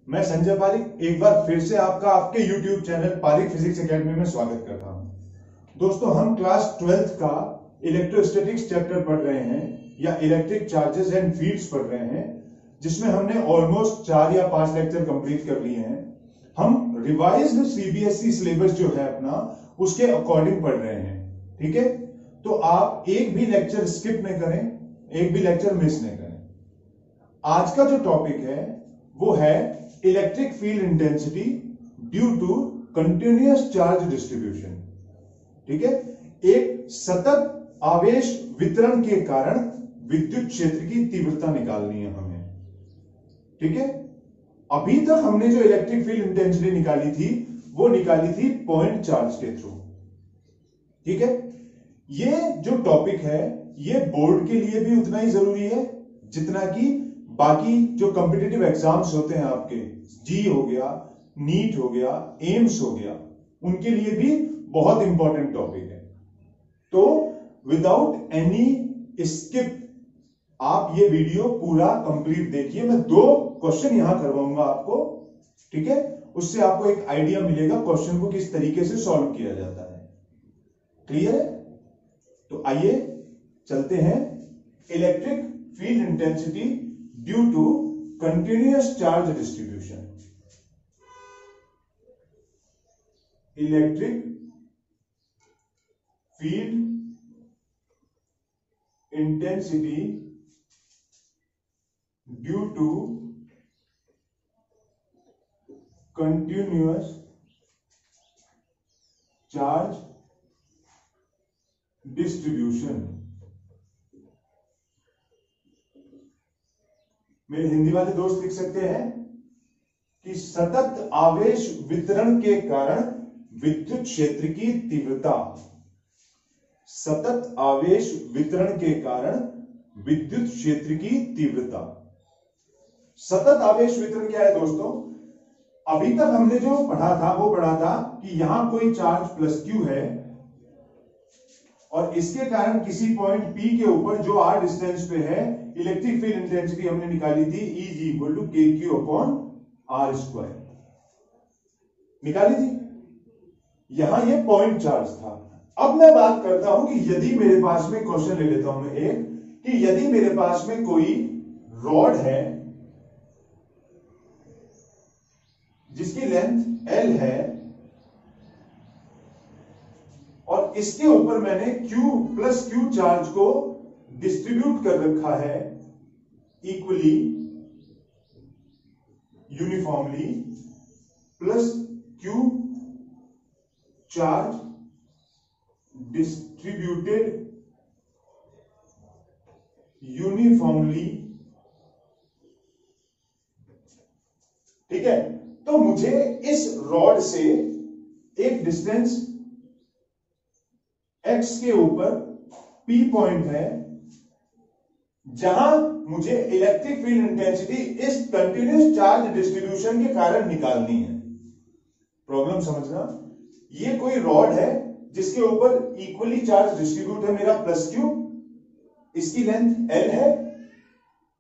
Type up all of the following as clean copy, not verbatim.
मैं संजय पारिक एक बार फिर से आपका आपके YouTube channel Parik physics academy में स्वागत करता हूं। दोस्तों, हम क्लास 12th का इलेक्ट्रोस्टैटिक्स चैप्टर पढ़ रहे हैं या इलेक्ट्रिक चार्जेस एंड फील्ड्स पढ़ रहे हैं, जिसमें हमने ऑलमोस्ट 4 या 5 लेक्चर कंप्लीट कर लिए हैं। हम रिवाइज्ड सीबीएसई सिलेबस जो है अपना, उसके अकॉर्डिंग पढ़ रहे हैं। ठीक है, तो आप एक भी लेक्चर स्किप नहीं करें, एक भी लेक्चर मिस नहीं करें। आज का जो टॉपिक है वो है electric field intensity due to continuous charge distribution. ठीक है, एक सतत आवेश वितरण के कारण विद्युत क्षेत्र की तीव्रता निकालनी है हमें। ठीक है, अभी तक हमने जो इलेक्ट्रिक फील्ड इंटेंसिटी निकाली थी वो निकाली थी पॉइंट चार्ज के थ्रू। ठीक है, ये जो टॉपिक है ये बोर्ड के लिए भी उतना ही जरूरी है जितना कि बाकी जो कॉम्पिटिटिव एग्जाम्स होते हैं आपके, जी हो गया, नीट हो गया, एम्स हो गया, उनके लिए भी बहुत इंपॉर्टेंट टॉपिक है। तो विदाउट एनी स्किप आप ये वीडियो पूरा कंप्लीट देखिए। मैं 2 क्वेश्चन यहां करवाऊंगा आपको। ठीक है, उससे आपको एक आइडिया मिलेगा क्वेश्चन को किस तरीके से सॉल्व किया जाता है। क्लियर है? तो आइए चलते हैं। Electric field intensity due to continuous charge distribution. Electric field intensity due to continuous charge distribution. मेरे हिंदी वाले दोस्त लिख सकते हैं कि सतत आवेश वितरण के कारण विद्युत क्षेत्र की तीव्रता। सतत आवेश वितरण के कारण विद्युत क्षेत्र की तीव्रता। सतत आवेश वितरण क्या है दोस्तों? अभी तक हमने जो पढ़ा था वो पढ़ा था कि यहां कोई चार्ज प्लस क्यू है और इसके कारण किसी पॉइंट P के ऊपर जो r डिस्टेंस पे है, इलेक्ट्रिक फील्ड इंटेंसिटी हमने निकाली थी E=kq/r²। निकाली थी। यहां ये पॉइंट चार्ज था। अब मैं बात करता हूं कि यदि मेरे पास में, क्वेश्चन ले लेता हूं मैं एक, कि यदि मेरे पास में कोई रॉड है जिसकी लेंथ L है और इसके ऊपर मैंने Q+Q चार्ज को डिस्ट्रीब्यूट कर रखा है equally, uniformly, plus Q charge distributed uniformly. ठीक है, तो मुझे इस रॉड से एक डिस्टेंस x के ऊपर P पॉइंट है जहां मुझे इलेक्ट्रिक फील्ड इंटेंसिटी इस कंटिन्यूअस चार्ज डिस्ट्रीब्यूशन के कारण निकालनी है। प्रॉब्लम समझना, ये कोई रॉड है जिसके ऊपर इक्वली चार्ज डिस्ट्रीब्यूट है मेरा +Q, इसकी लेंथ L है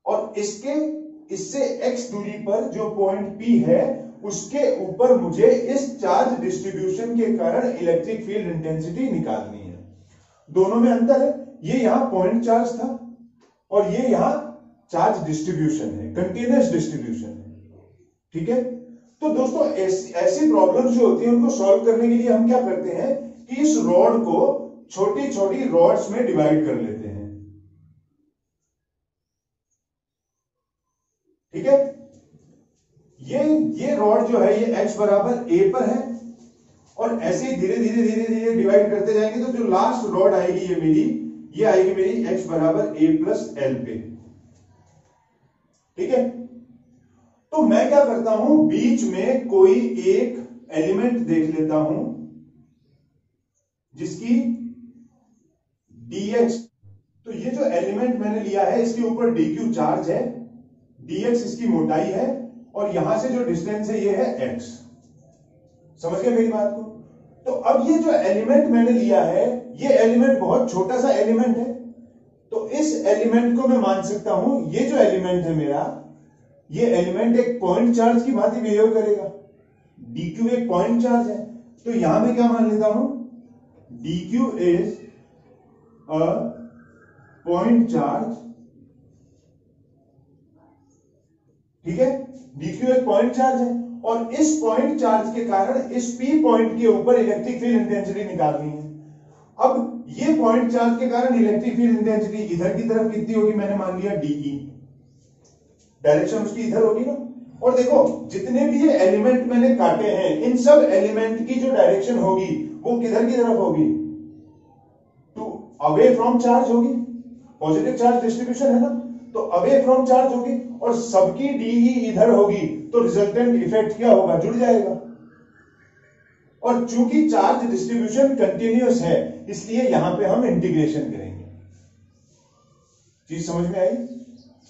और इससे x दूरी पर जो पॉइंट P है उसके ऊपर मुझे इस चार्ज डिस्ट्रीब्यूशन के कारण इलेक्ट्रिक फील्ड इंटेंसिटी निकालनी है। दोनों में अंतर है, ये यहां पॉइंट चार्ज था और ये यहां चार्ज डिस्ट्रीब्यूशन है, कंटिन्यूअस डिस्ट्रीब्यूशन है। ठीक है, तो दोस्तों ऐसी प्रॉब्लम्स जो होती हैं उनको सॉल्व करने के लिए हम क्या करते हैं कि इस रॉड को छोटी छोटी रॉड्स में डिवाइड कर लेते हैं। ठीक है, ये रॉड जो है ये x बराबर a पर है और ऐसे ही धीरे धीरे धीरे धीरे डिवाइड करते जाएंगे तो जो लास्ट रॉड आएगी ये आएगी मेरी x बराबर a+L पे। ठीक है, तो मैं क्या करता हूं, बीच में कोई एक एलिमेंट देख लेता हूं जिसकी dx, तो ये जो एलिमेंट मैंने लिया है इसके ऊपर dq चार्ज है, dx इसकी मोटाई है और यहां से जो डिस्टेंस है ये है x। समझ गए मेरी बात को? तो अब ये जो एलिमेंट मैंने लिया है ये एलिमेंट बहुत छोटा सा एलिमेंट है, तो इस एलिमेंट को मैं मान सकता हूं, ये जो एलिमेंट है मेरा ये एलिमेंट एक पॉइंट चार्ज की भांति बिहेव करेगा। dq एक पॉइंट चार्ज है, तो यहां मैं क्या मान लेता हूं, dq is a point charge, ठीक है। dq एक पॉइंट चार्ज है और इस पॉइंट चार्ज के कारण इस p पॉइंट के ऊपर इलेक्ट्रिक फील्ड इंटेंसिटी निकालनी है। अब ये पॉइंट चार्ज के कारण इलेक्ट्रिक फील्ड इंटेंसिटी इधर की तरफ कितनी होगी, मैंने मान लिया dE, डायरेक्शन उसकी इधर होगी ना। और देखो जितने भी ये एलिमेंट मैंने काटे हैं, इन सब एलिमेंट की जो डायरेक्शन होगी वो किधर की तरफ होगी, टू अवे फ्रॉम चार्ज होगी। पॉजिटिव चार्ज डिस्ट्रीब्यूशन है ना, तो अवे फ्रॉम चार्ज होगी और सबकी dE इधर होगी, तो रिजल्टेंट इफेक्ट क्या होगा, जुड़ जाएगा। और चूंकि चार्ज डिस्ट्रीब्यूशन कंटिन्यूअस है, इसलिए यहां पे हम इंटीग्रेशन करेंगे। चीज समझ में आई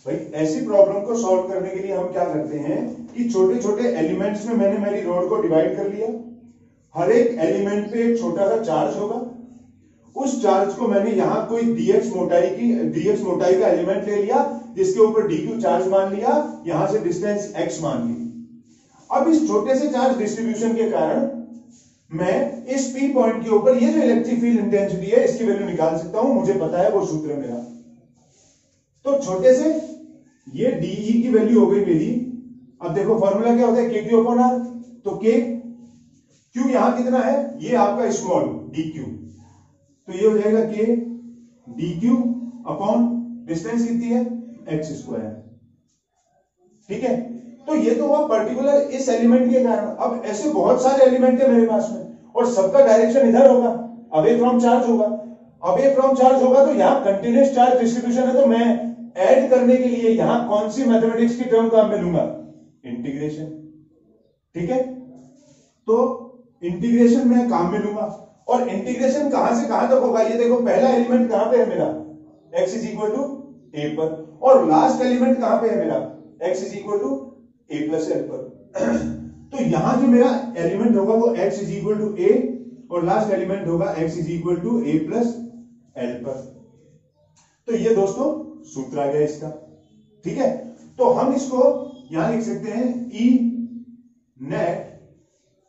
भाई? ऐसी प्रॉब्लम को सॉल्व करने के लिए हम क्या करते हैं कि छोटे छोटे एलिमेंट्स में मैंने मेरी रॉड को डिवाइड कर लिया। हर एक एलिमेंट पे एक छोटा सा चार्ज होगा। उस चार्ज को मैंने यहां कोई dx मोटाई का एलिमेंट ले लिया, जिसके ऊपर dq चार्ज मान लिया, यहां से डिस्टेंस x मान ली। अब इस छोटे से चार्ज डिस्ट्रीब्यूशन के कारण मैं इस p पॉइंट के ऊपर ये जो इलेक्ट्रिक फील्ड इंटेंसिटी है, इसकी वैल्यू निकाल सकता हूं। मुझे पता है वो सूत्र मेरा। तो छोटे से ये dE की वैल्यू हो गई मेरी। अब देखो फॉर्मूला क्या होता है, KQ/R। तो Q यहां कितना है, ये आपका स्मॉल dq, तो ये हो जाएगा K dq अपॉन डिस्टेंस कितनी है, x²। ठीक है, तो ये तो हुआ पर्टिकुलर इस एलिमेंट के कारण। अब ऐसे बहुत सारे एलिमेंट है मेरे पास में और सबका डायरेक्शन इधर होगा, अवे फ्रॉम चार्ज होगा। अवे फ्रॉम चार्ज होगा तो यहां कंटिन्यूअस चार्ज डिस्ट्रीब्यूशन है, तो मैं ऐड करने के लिए यहां कौन सी मैथमेटिक्स की टर्म काम में लूंगा, इंटीग्रेशन। ठीक है, तो इंटीग्रेशन में काम में लूंगा। और इंटीग्रेशन कहां से कहां तक होगा, ये देखो पहला एलिमेंट कहां पे है मेरा, x is equal to a पर, और लास्ट एलिमेंट कहां पे है मेरा, x is equal to a plus l पर। तो यहां जो मेरा एलिमेंट होगा वो x is equal to a और लास्ट एलिमेंट होगा x is equal to a plus l पर। तो ये दोस्तों सूत्र आ गया इसका। ठीक है, तो हम इसको यहां लिख सकते हैं E net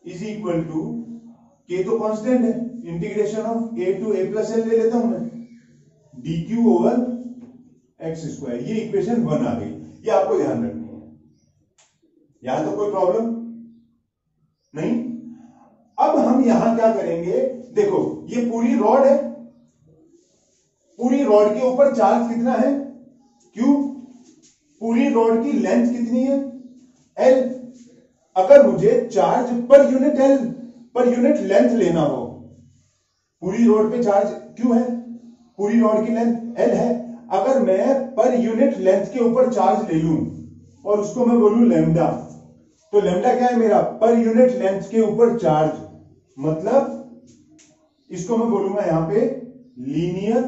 is equal to, K तो कांस्टेंट है, integration of a to a plus l ले लेता हूं मैं, dq ओवर x²। ये इक्वेशन 1 आ गई। ये आपको ध्यान रखनी है, यहां तो कोई प्रॉब्लम नहीं। अब हम यहां क्या करेंगे, देखो ये पूरी रॉड है, पूरी रॉड के ऊपर चार्ज कितना है, Q। पूरी रॉड की लेंथ कितनी है, L। अगर मुझे चार्ज पर यूनिट लेंथ लेना हो, पूरी रॉड पे चार्ज Q है, पूरी रॉड की लेंथ L है। अगर मैं पर यूनिट लेंथ के ऊपर चार्ज ले लूं और उसको मैं बोलूं लैम्डा, तो लैम्डा क्या है मेरा, पर यूनिट लेंथ के ऊपर चार्ज, मतलब इसको मैं बोलूंगा यहां पे लीनियर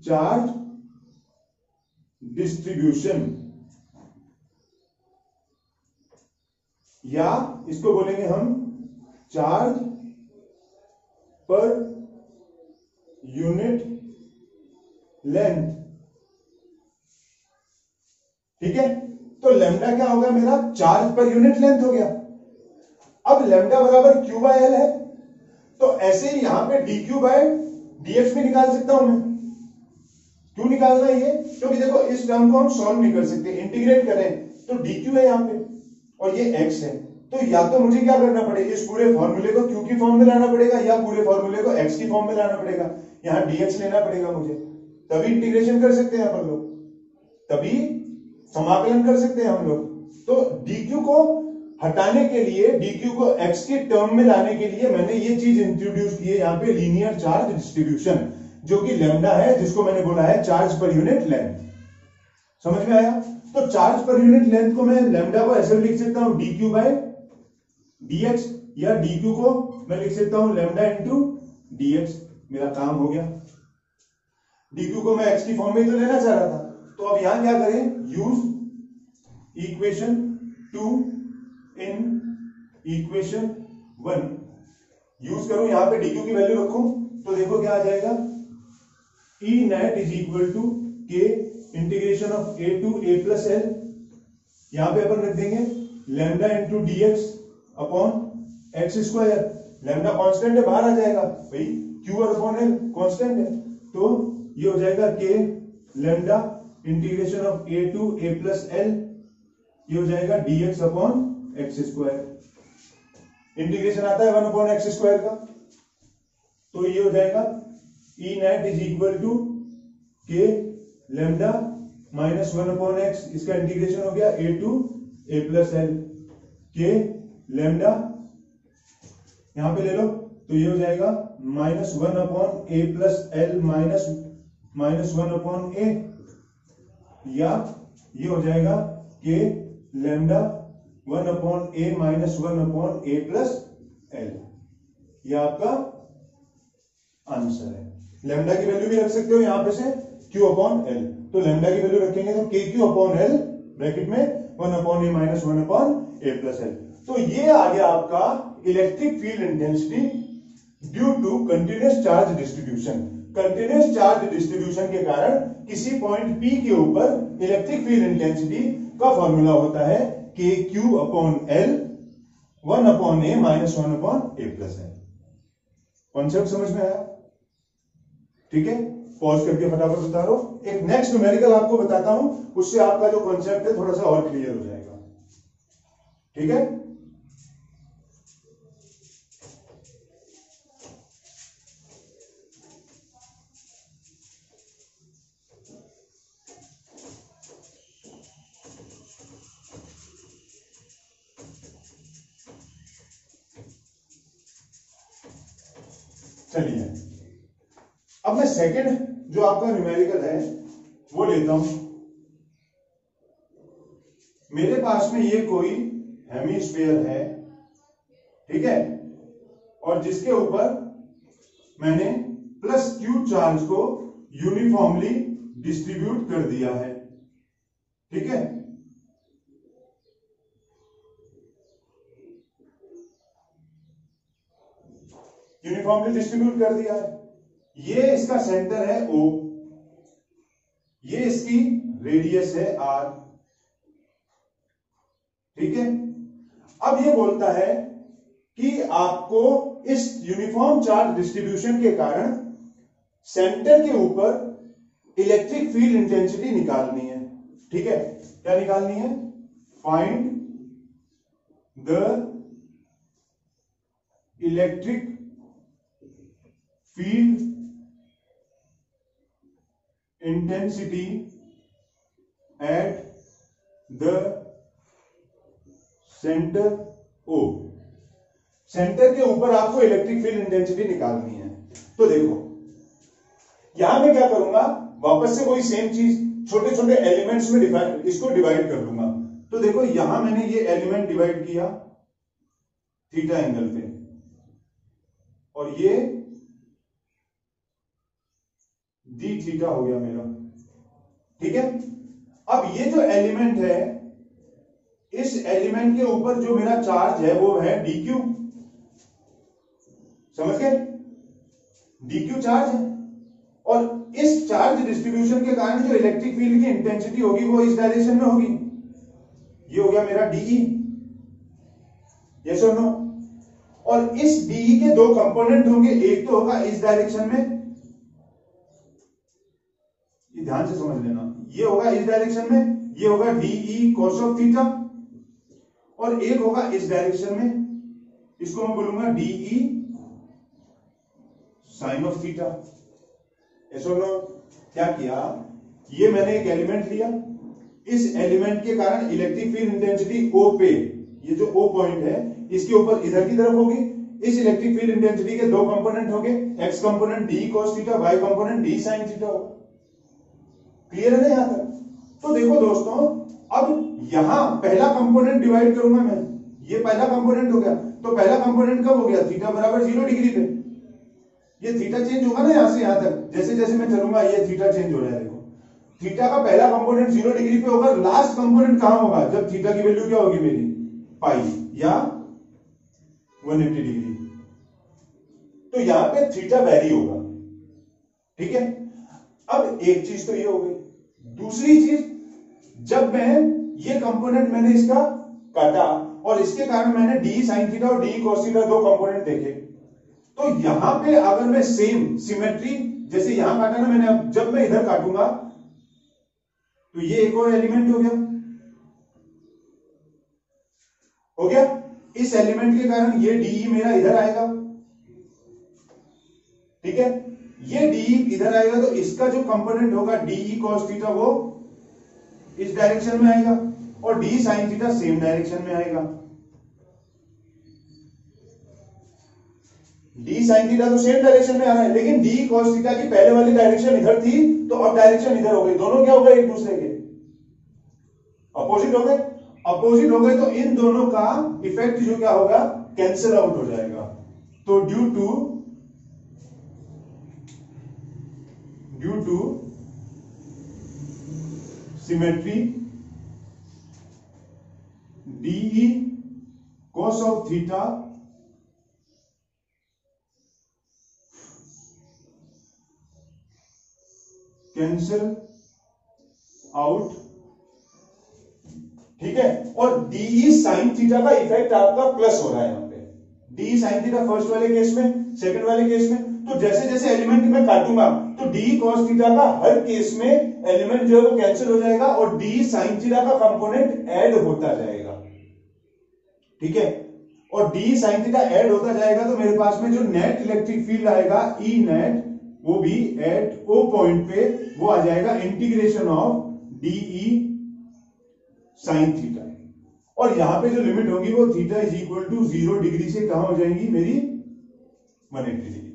चार्ज डिस्ट्रीब्यूशन, या इसको बोलेंगे हम चार्ज पर यूनिट लेंथ। ठीक है, तो लैम्डा क्या होगा मेरा, चार्ज पर यूनिट लेंथ हो गया। अब लैम्डा बराबर Q/L है, तो ऐसे ही यहां पे dq/dx भी निकाल सकता हूं मैं। क्यों निकालना है ये, क्योंकि देखो इस टर्म को हम सॉल्व नहीं कर सकते, इंटीग्रेट करें तो dq है यहां पे और ये x है। तो या तो मुझे क्या करना पड़ेगा, इस पूरे फॉर्मूले को q की फॉर्म में लाना पड़ेगा, या पूरे फॉर्मूले को x की फॉर्म में लाना पड़ेगा। यहां dx लेना पड़ेगा मुझे, तभी इंटीग्रेशन कर सकते हैं अपन लोग, तभी समाकलन कर सकते हैं हम लोग। तो dq को हटाने के लिए, dq को x के टर्म में लाने के लिए मैंने ये चीज इंट्रोड्यूस की है यहां पे, लीनियर चार्ज डिस्ट्रीब्यूशन, जो कि लैम्डा है, जिसको मैंने बोला है चार्ज पर यूनिट लेंथ। समझ में आया? तो चार्ज पर यूनिट लेंथ को मैं लैम्डा को ऐसे लिख सकता हूं dq/dx, या dq को मैं लिख सकता हूं लैम्डा इंटू dx। मेरा काम हो गया। dq को मैं x की फॉर्म में तो लेना चाह रहा था, तो अब यहां क्या करें, use equation 2 in equation 1 use करूं, यहां पे dq की वैल्यू रखूं, तो देखो क्या आ जाएगा, E net is equal to K integration of a to a plus l, यहां पे अपन रख देंगे lambda into d x upon x square. Lambda constant है, बाहर आ जाएगा भाई, क्यू और अपॉन एल कांस्टेंट है, तो ये हो जाएगा K lambda integration of a to a plus l, ये हो जाएगा d x upon x square. Integration आता है 1 अपॉन एक्स स्क्वायर का, तो ये हो जाएगा E net is equal to K lambda minus 1 upon x, इसका इंटीग्रेशन हो गया ए टू ए प्लस एल, के लैम्डा यहां पे ले लो, तो ये हो जाएगा minus 1 upon a plus L minus 1 upon ए, या ये हो जाएगा K lambda 1 upon a minus 1 upon a plus l, ये आपका आंसर है। लैम्डा की वैल्यू भी रख सकते हो यहां पे से क्यू अपॉन एल, तो लैम्डा की वैल्यू रखेंगे तो K q upon l bracket में 1 upon a minus 1 upon a plus l. तो ये आ गया आपका electric field intensity due to continuous charge distribution. Continuous charge distribution के कारण किसी पॉइंट P के ऊपर इलेक्ट्रिक फील्ड इंटेंसिटी का फॉर्मूला होता है K q upon l 1 upon a minus 1 upon a plus L. Concept समझ में आया? ठीक है, पॉज करके फटाफट बता रहा हूं। एक नेक्स्ट न्यूमेरिकल आपको बताता हूं, उससे आपका जो कॉन्सेप्ट है थोड़ा सा और क्लियर हो जाएगा। ठीक है, चलिए अब मैं सेकंड जो आपका न्यूमेरिकल है वो लेता हूं। मेरे पास में ये कोई हेमिस्फीयर है, ठीक है, और जिसके ऊपर मैंने प्लस क्यू चार्ज को यूनिफॉर्मली डिस्ट्रीब्यूट कर दिया है। ठीक है, यूनिफॉर्मली डिस्ट्रीब्यूट कर दिया है। ये इसका सेंटर है O, ये इसकी रेडियस है R। ठीक है, अब ये बोलता है कि आपको इस यूनिफॉर्म चार्ज डिस्ट्रीब्यूशन के कारण सेंटर के ऊपर इलेक्ट्रिक फील्ड इंटेंसिटी निकालनी है। ठीक है, क्या निकालनी है? Find the electric field intensity at the centre O। Centre के ऊपर आपको इलेक्ट्रिक फील्ड इंटेंसिटी निकालनी है। तो देखो यहां मैं क्या करूंगा, वापस से कोई सेम चीज छोटे छोटे एलिमेंट्स में इसको डिवाइड कर लूंगा। तो देखो यहां मैंने ये एलिमेंट डिवाइड किया थीटा एंगल पे, और ये डी थीटा हो गया मेरा। ठीक है, अब ये जो एलिमेंट है, इस एलिमेंट के ऊपर जो मेरा चार्ज है वो है डी क्यू। समझ गए? डी क्यू चार्ज है, और इस चार्ज डिस्ट्रीब्यूशन के कारण जो इलेक्ट्रिक फील्ड की इंटेंसिटी होगी वो इस डायरेक्शन में होगी। ये हो गया मेरा डीई, यस और नो। और इस डीई के दो कंपोनेंट होंगे, एक तो होगा इस डायरेक्शन में, ये ध्यान से समझ लेना, ये होगा इस डायरेक्शन में, ये होगा डीई कॉस ऑफ थीटा, और एक होगा इस डायरेक्शन में, इसको मैं बोलूंगा डीई साइन ऑफ थीटा। ऐसा नो, क्या किया, ये मैंने एक एलिमेंट लिया, इस एलिमेंट के कारण इलेक्ट्रिक फील्ड इंटेंसिटी O पे, ये जो O पॉइंट है इसके ऊपर इधर की तरफ होगी। इस इलेक्ट्रिक फील्ड इंटेंसिटी के दो कंपोनेंट होंगे, x component D cos theta, y component D sine theta होगा। क्लियर है ना यहां तक? तो देखो दोस्तों, अब यहां पहला कंपोनेंट डिवाइड करूंगा मैं, ये पहला कंपोनेंट हो गया, तो पहला कंपोनेंट कब हो गया? थीटा बराबर 0 डिग्री पे। ये थीटा चेंज होगा ना यहां से यहां तक, जैसे जैसे मैं चलूंगा ये थीटा चेंज हो रहा है। देखो थीटा का पहला कंपोनेंट 0 डिग्री पे होगा, लास्ट कंपोनेंट कहां होगा? जब थीटा की वैल्यू क्या होगी मेरी? पाई या 180 डिग्री। तो यहां पे थीटा वैरी होगा। ठीक है, अब एक चीज तो ये हो गई, दूसरी चीज, जब मैं ये कंपोनेंट मैंने इसका काटा और इसके कारण मैंने डी साइन थीटा और डी कॉस थीटा दो कंपोनेंट देखे, तो यहां पे अगर मैं सेम सिमेट्री जैसे यहां काटा ना मैंने, अब जब मैं इधर काटूंगा तो ये एक और एलिमेंट हो गया। इस एलिमेंट के कारण ये डी मेरा इधर आएगा, ठीक है, ये डी इधर आएगा, तो इसका जो कंपोनेंट होगा डी कॉस थीटा वो इस डायरेक्शन में आएगा और D sine theta same direction में आएगा। डी साइन थीटा तो सेम डायरेक्शन में आ रहा है, लेकिन डी कॉस थीटा की पहले वाली डायरेक्शन इधर थी, तो अब डायरेक्शन इधर हो गई। दोनों क्या हो गए? एक दूसरे के अपोजिट हो गए। अपोजिट हो गए तो इन दोनों का इफेक्ट जो क्या होगा? कैंसिल आउट हो जाएगा। तो due to symmetry D cos of theta cancel out, ठीक है। और डी साइन थीटा का इफेक्ट आपका प्लस हो रहा है यहां पे। डी साइन थीटा फर्स्ट वाले केस में, सेकंड वाले केस में, तो जैसे जैसे एलिमेंट मैं काटूंगा तो डी कॉस थीटा का हर केस में एलिमेंट जो है वो कैंसिल हो जाएगा और डी साइन थीटा का कंपोनेंट ऐड होता जाएगा, ठीक है। और डी साइन थीटा ऐड होता जाएगा तो मेरे पास में जो नेट इलेक्ट्रिक फील्ड आएगा ई नेट, वो भी एट ओ पॉइंट पे वो आ जाएगा integration of dE sine theta. और यहां पे जो लिमिट होगी वो theta is equal to 0 degree से कहां हो जाएंगी मेरी? 180 डिग्री,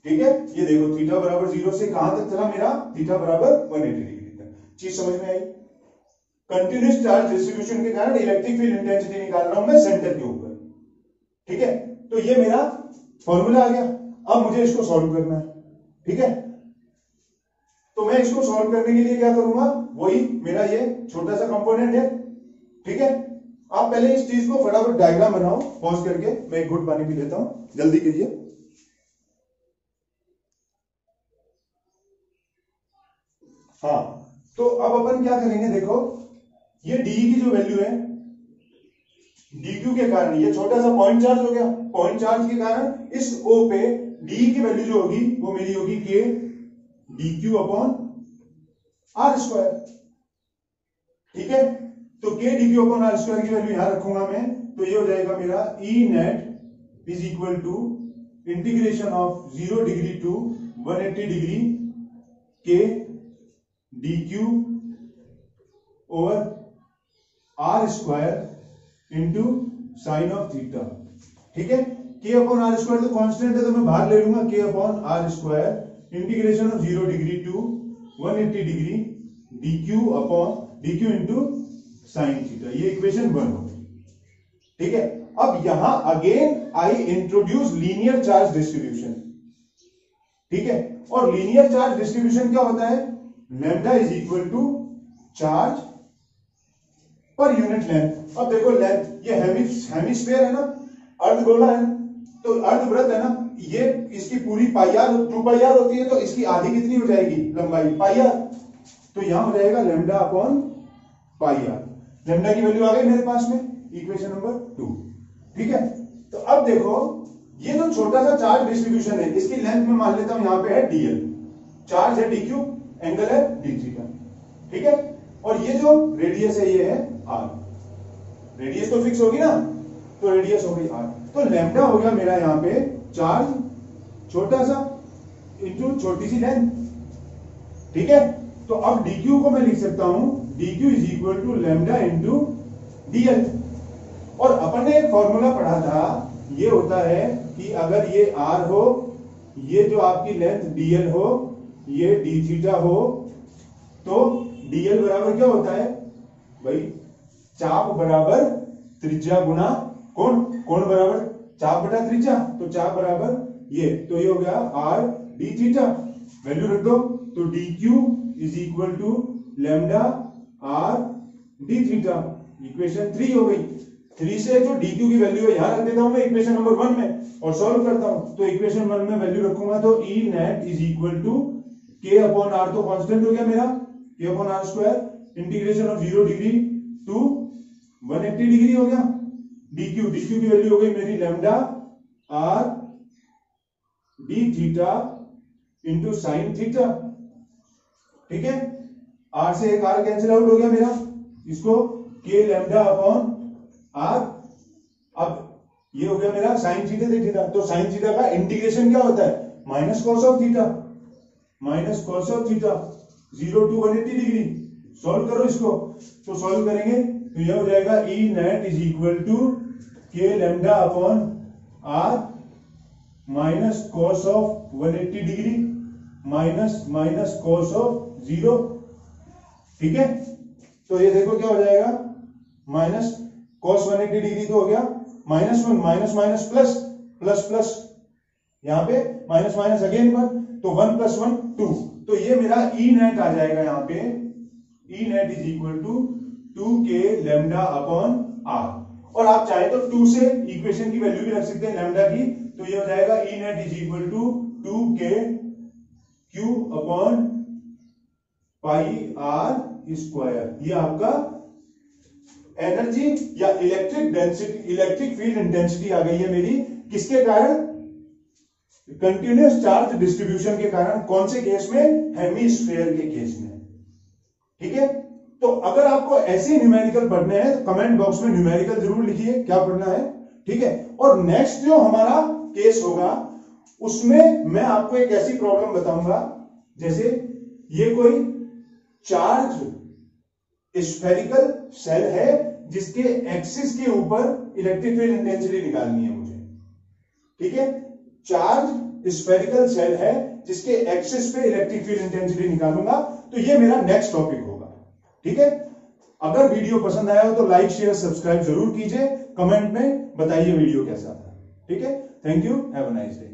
ठीक है। ये देखो थीटा बराबर 0 से कहां तक चला मेरा? थीटा बराबर 180 डिग्री तक। चीज समझ में आई? कंटिन्यूस चार्ज डिस्ट्रीब्यूशन के कारण इलेक्ट्रिक फील्ड इंटेंसिटी निकाल रहा हूं मैं सेंटर के ऊपर, ठीक है। तो ये मेरा फॉर्मूला आ गया। अब मुझे इसको सॉल्व करना है, ठीक है। तो मैं इसको सॉल्व करने के लिए क्या करूंगा? वही मेरा ये छोटा सा कंपोनेंट है, ठीक है। आप पहले इस चीज को फटाफट डायग्राम बनाओ, पॉज करके। मैं एक घुट पानी पी लेता हूं, जल्दी कीजिए। हाँ, तो अब अपन क्या करेंगे? देखो ये डी की जो वैल्यू है डीक्यू के कारण, ये छोटा सा पॉइंट चार्ज हो गया। पॉइंट चार्ज के कारण इस ओ पे डी की वैल्यू जो होगी वो मेरी होगी के डीक्यू अपॉन आर स्क्वायर, ठीक है। तो K dq upon r square की वैल्यू यहां रखूंगा मैं, तो ये हो जाएगा मेरा E net is equal to integration of 0 degree to 180 degree K dq over r square into sine of theta, ठीक है। के अपॉन आर स्क्वायर तो कांस्टेंट है, तो मैं बाहर ले लूंगा K upon r square integration of 0 degree to 180 degree dq upon dq into sine theta. ये इक्वेशन 1 हो गई, ठीक है। अब यहां again I introduce linear charge distribution, ठीक है। और लीनियर चार्ज डिस्ट्रीब्यूशन क्या होता है? Lambda is equal to charge per unit length. अब देखो लेंथ, ये हेमिस्फीयर है ना, अर्धगोला है, तो अर्धवृत्त है ना, ये इसकी पूरी पाई आर 2 पाई आर होती है, तो इसकी आधी कितनी हो जाएगी? लंबाई पाई आर। तो यहां हो जाएगा lambda upon pi r. Lambda की वैल्यू आ गई मेरे पास में, इक्वेशन नंबर 2, ठीक है। तो अब देखो ये जो छोटा सा चार्ज डिस्ट्रीब्यूशन है, इसकी लेंथ में मान लेता हूं यहां पे है डीएल, चार्ज है डीक्यू, एंगल है डी थीटा, ठीक है। और ये जो रेडियस है ये है आर। रेडियस तो फिक्स होगी ना, तो रेडियस हो गई आर। तो लैम्डा हो गया मेरा यहां पे चार्ज छोटा सा इंटू छोटी सी लेंथ, ठीक है। तो अब dq को मैं लिख सकता हूं dq is equal to lambda into dl। और अपन ने एक फॉर्मूला पढ़ा था, ये होता है कि अगर ये r हो, ये जो आपकी लेंथ dl हो, ये d थीटा हो, तो dl बराबर क्या होता है भाई? चाप बराबर त्रिज्या गुना कोण, कोण बराबर चाप बटा त्रिज्या, तो चाप बराबर ये, तो ये हो गया r d थीटा। वैल्यू रख दो, तो dq is equal to lambda r d theta. Equation 3 हो गई। 3 से जो dq की वैल्यू है यहां रख देता हूं मैं इक्वेशन नंबर 1 में और सॉल्व करता हूं। तो इक्वेशन 1 में वैल्यू रखूंगा तो E net is equal to k upon r तो कांस्टेंट हो गया मेरा, k upon r square integration of 0 degree to 180 degree हो गया, dq की वैल्यू हो गई मेरी lambda r d theta into sine theta. ठीक है, r से एक r कैंसिल आउट हो गया मेरा, इसको k लैम्डा अपॉन r। अब ये हो गया मेरा साइन थीटा से थीटा, तो साइन थीटा का इंटीग्रेशन क्या होता है, minus cos of theta, minus cos of theta 0 to 180 degree. Solve करो इसको, तो सॉल्व करेंगे तो यह हो जाएगा E net is equal to K lambda upon r minus cos of 180 degree minus minus cos of 0। ठीक है, तो ये देखो क्या हो जाएगा, माइनस कॉस 180 डिग्री तो हो गया, -1 minus minus plus plus plus, यहां पे माइनस माइनस अगेन 1, तो 1 + 1 2, तो ये मेरा ई नेट आ जाएगा यहां पे, E net is equal to 2k lambda upon r. और आप चाहे तो 2 से इक्वेशन की वैल्यू भी रख सकते हैं लैम्डा की, तो ये हो जाएगा E net is equal to 2k q upon pi r square. ये आपका एनर्जी या electric density, electric field intensity आ गई है मेरी, किसके कारण, कंटिन्यूअस चार्ज डिस्ट्रीब्यूशन के कारण। कौन से केस में, हेमीस्फेयर के केस में। ठीक है, तो अगर आपको ऐसे न्यूमेरिकल पढ़ने हैं तो कमेंट बॉक्स में न्यूमेरिकल जरूर लिखिए क्या पढ़ना है। ठीक है, और नेक्स्ट जो हमारा केस होगा उसमें मैं आपको एक ऐसी प्रॉब्लम बताऊंगा, जैसे ये कोई चार्ज स्फेरिकल सेल है जिसके एक्सिस के ऊपर इलेक्ट्रिक फील्ड इंटेंसिटी निकालनी है मुझे। ठीक है, चार्ज स्फेरिकल सेल है जिसके एक्सिस पे इलेक्ट्रिक फील्ड इंटेंसिटी निकालूंगा, तो ये मेरा नेक्स्ट टॉपिक होगा। ठीक है, अगर वीडियो पसंद आया हो तो लाइक शेयर सब्सक्राइब जरूर कीजिए, कमेंट में बताइए वीडियो कैसा था। ठीक है, thank you, have a nice day.